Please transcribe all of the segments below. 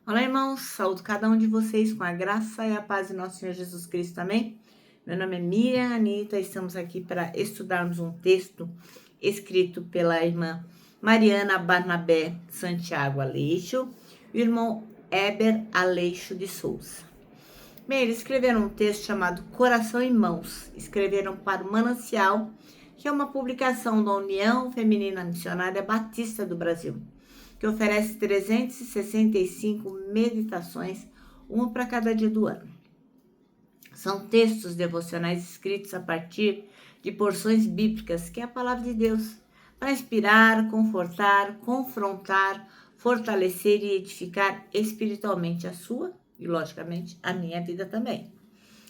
Olá, irmãos, saúdo cada um de vocês com a graça e a paz de nosso Senhor Jesus Cristo, amém? Meu nome é Miriam Anita, estamos aqui para estudarmos um texto escrito pela irmã Mariana Barnabé Santiago Aleixo e o irmão Heber Aleixo de Souza. Bem, eles escreveram um texto chamado Coração em Mãos, escreveram para o Manancial, que é uma publicação da União Feminina Missionária Batista do Brasil, que oferece 365 meditações, uma para cada dia do ano. São textos devocionais escritos a partir de porções bíblicas, que é a palavra de Deus, para inspirar, confortar, confrontar, fortalecer e edificar espiritualmente a sua e, logicamente, a minha vida também.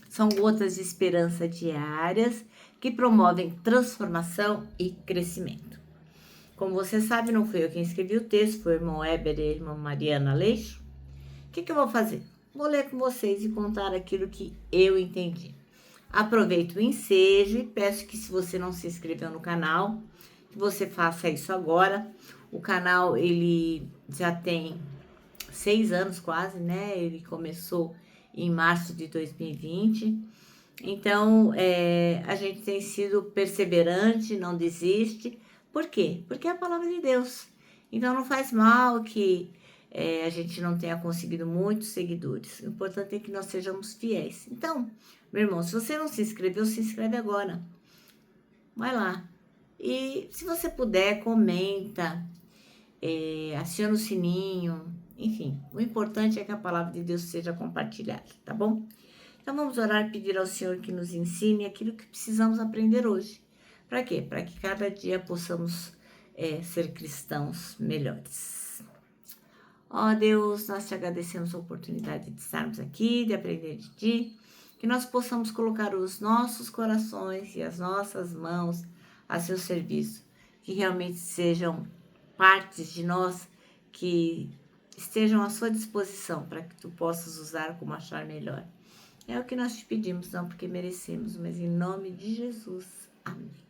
São gotas de esperança diárias que promovem transformação e crescimento. Como você sabe, não fui eu quem escrevi o texto, foi o irmão Heber e a irmã Mariana Aleixo. O que eu vou fazer? Vou ler com vocês e contar aquilo que eu entendi. Aproveito o ensejo e peço que, se você não se inscreveu no canal, que você faça isso agora. O canal, ele já tem 6 anos quase, né? Ele começou em março de 2020. Então, a gente tem sido perseverante, não desiste. Por quê? Porque é a palavra de Deus. Então, não faz mal que a gente não tenha conseguido muitos seguidores. O importante é que nós sejamos fiéis. Então, meu irmão, se você não se inscreveu, se inscreve agora. Vai lá. E se você puder, comenta, aciona o sininho. Enfim, o importante é que a palavra de Deus seja compartilhada, tá bom? Então vamos orar e pedir ao Senhor que nos ensine aquilo que precisamos aprender hoje. Para quê? Para que cada dia possamos ser cristãos melhores. Ó Deus, nós te agradecemos a oportunidade de estarmos aqui, de aprender de Ti, que nós possamos colocar os nossos corações e as nossas mãos a seu serviço, que realmente sejam partes de nós que estejam à sua disposição para que Tu possas usar como achar melhor. É o que nós te pedimos, não porque merecemos, mas em nome de Jesus. Amém.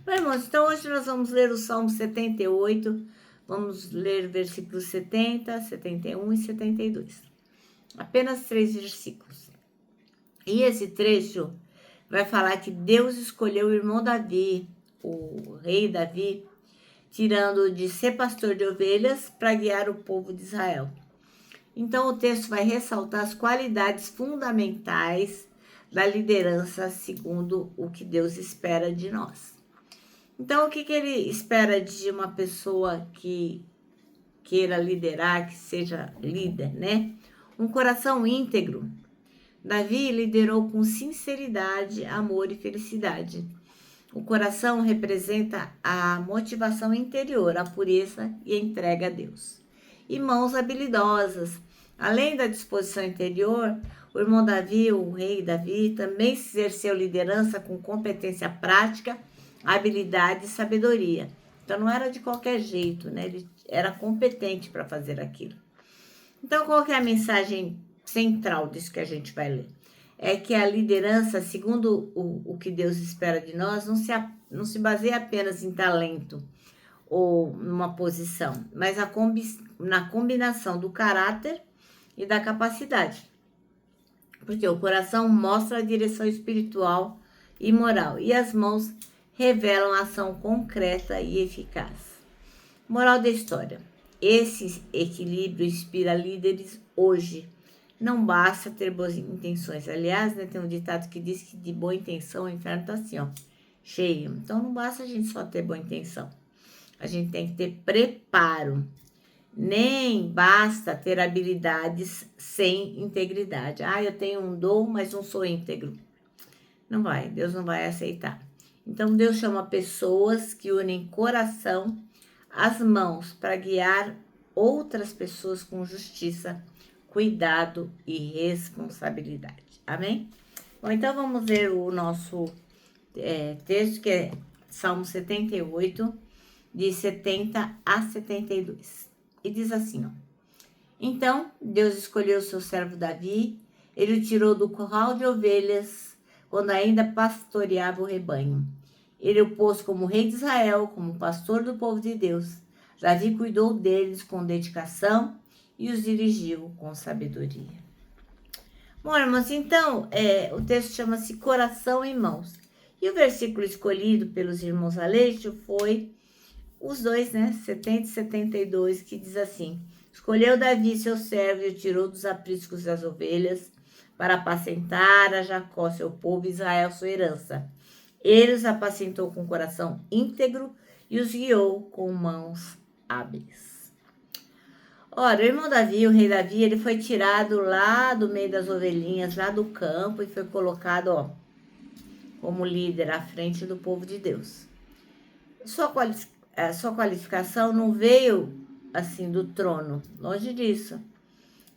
Bom, irmãos, então hoje nós vamos ler o Salmo 78, vamos ler versículos 70, 71 e 72. Apenas 3 versículos. E esse trecho vai falar que Deus escolheu o irmão Davi, o rei Davi, tirando de ser pastor de ovelhas para guiar o povo de Israel. Então, o texto vai ressaltar as qualidades fundamentais da liderança segundo o que Deus espera de nós. Então, o que ele espera de uma pessoa que queira liderar, que seja líder, né? Um coração íntegro. Davi liderou com sinceridade, amor e felicidade. O coração representa a motivação interior, a pureza e a entrega a Deus. E mãos habilidosas. Além da disposição interior, o irmão Davi, o rei Davi, também exerceu liderança com competência prática, habilidade e sabedoria. Então não era de qualquer jeito, né? Ele era competente para fazer aquilo. Então, qual que é a mensagem central disso que a gente vai ler? É que a liderança, segundo o que Deus espera de nós, não se baseia apenas em talento ou numa posição, mas na combinação do caráter e da capacidade. Porque o coração mostra a direção espiritual e moral, e as mãos revelam a ação concreta e eficaz. Moral da história. Esse equilíbrio inspira líderes hoje. Não basta ter boas intenções. Aliás, né, tem um ditado que diz que de boa intenção o inferno está assim, ó, cheio. Então não basta a gente só ter boa intenção. A gente tem que ter preparo. Nem basta ter habilidades sem integridade. Ah, eu tenho um dom, mas não sou íntegro. Não vai, Deus não vai aceitar. Então Deus chama pessoas que unem coração às mãos para guiar outras pessoas com justiça, cuidado e responsabilidade. Amém? Bom, então vamos ler o nosso texto, que é Salmo 78, de 70 a 72. E diz assim, ó. Então, Deus escolheu o seu servo Davi, ele o tirou do curral de ovelhas, quando ainda pastoreava o rebanho. Ele o pôs como rei de Israel, como pastor do povo de Deus. Davi cuidou deles com dedicação e os dirigiu com sabedoria. Bom, irmãos, então, o texto chama-se Coração em Mãos. E o versículo escolhido pelos irmãos Aleixo foi os dois, 70 e 72, que diz assim: escolheu Davi seu servo e o tirou dos apriscos das ovelhas para apacentar a Jacó, seu povo, Israel, sua herança. Ele os apacentou com coração íntegro e os guiou com mãos hábeis. Ora, o irmão Davi, o rei Davi, ele foi tirado lá do meio das ovelhinhas, lá do campo, e foi colocado, como líder à frente do povo de Deus. Sua qualificação não veio assim do trono, longe disso,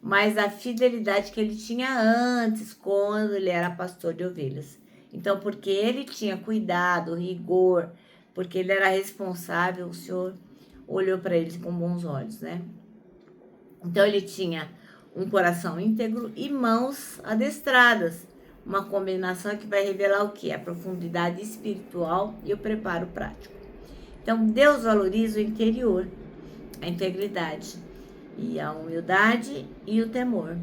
mas a fidelidade que ele tinha antes, quando ele era pastor de ovelhas. Então, porque ele tinha cuidado, rigor, porque ele era responsável, o Senhor olhou para ele com bons olhos, Então, ele tinha um coração íntegro e mãos adestradas. Uma combinação que vai revelar o quê? A profundidade espiritual e o preparo prático. Então, Deus valoriza o interior, a integridade, e a humildade e o temor.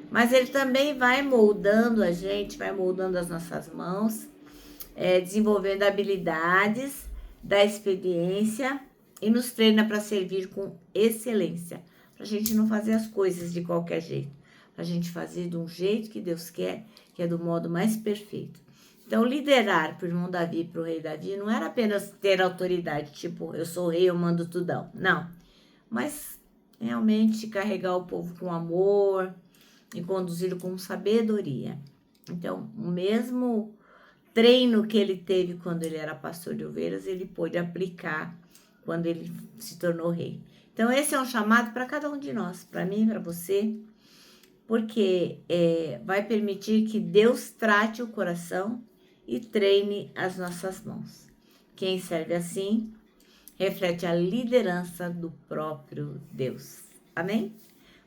Mas Ele também vai moldando a gente, vai moldando as nossas mãos, desenvolvendo habilidades da experiência e nos treina para servir com excelência. Para a gente não fazer as coisas de qualquer jeito. Para a gente fazer de um jeito que Deus quer, que é do modo mais perfeito. Então, liderar para o irmão Davi, para o rei Davi, não era apenas ter autoridade, tipo, eu sou o rei, eu mando tudão. Não. Mas, realmente, carregar o povo com amor e conduzi-lo com sabedoria. Então, o mesmo treino que ele teve quando ele era pastor de ovelhas, ele pôde aplicar quando ele se tornou rei. Então, esse é um chamado para cada um de nós, para mim, para você, porque vai permitir que Deus trate o coração e treine as nossas mãos. Quem serve assim, reflete a liderança do próprio Deus. Amém?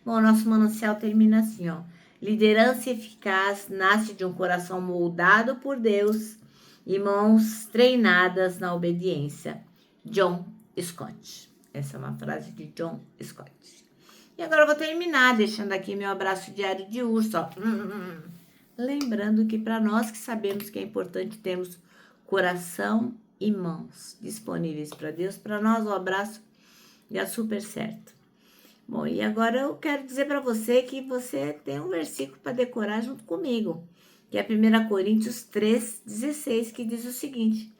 Bom, nosso manancial termina assim, Liderança eficaz nasce de um coração moldado por Deus e mãos treinadas na obediência. John Scott. Essa é uma frase de John Scott. E agora eu vou terminar deixando aqui meu abraço diário de urso, Lembrando que para nós que sabemos que é importante termos coração e mãos disponíveis para Deus, para nós o abraço dá super certo. Bom, e agora eu quero dizer para você que você tem um versículo para decorar junto comigo, que é 1 Coríntios 3,16, que diz o seguinte: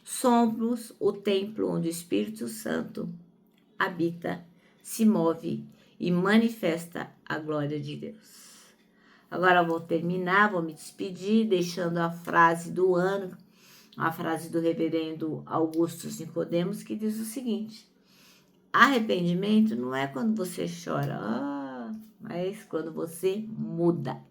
somos o templo onde o Espírito Santo habita, se move e manifesta a glória de Deus. Agora eu vou terminar, vou me despedir, deixando a frase do ano, a frase do reverendo Augusto Nicodemos, que diz o seguinte: arrependimento não é quando você chora, mas quando você muda.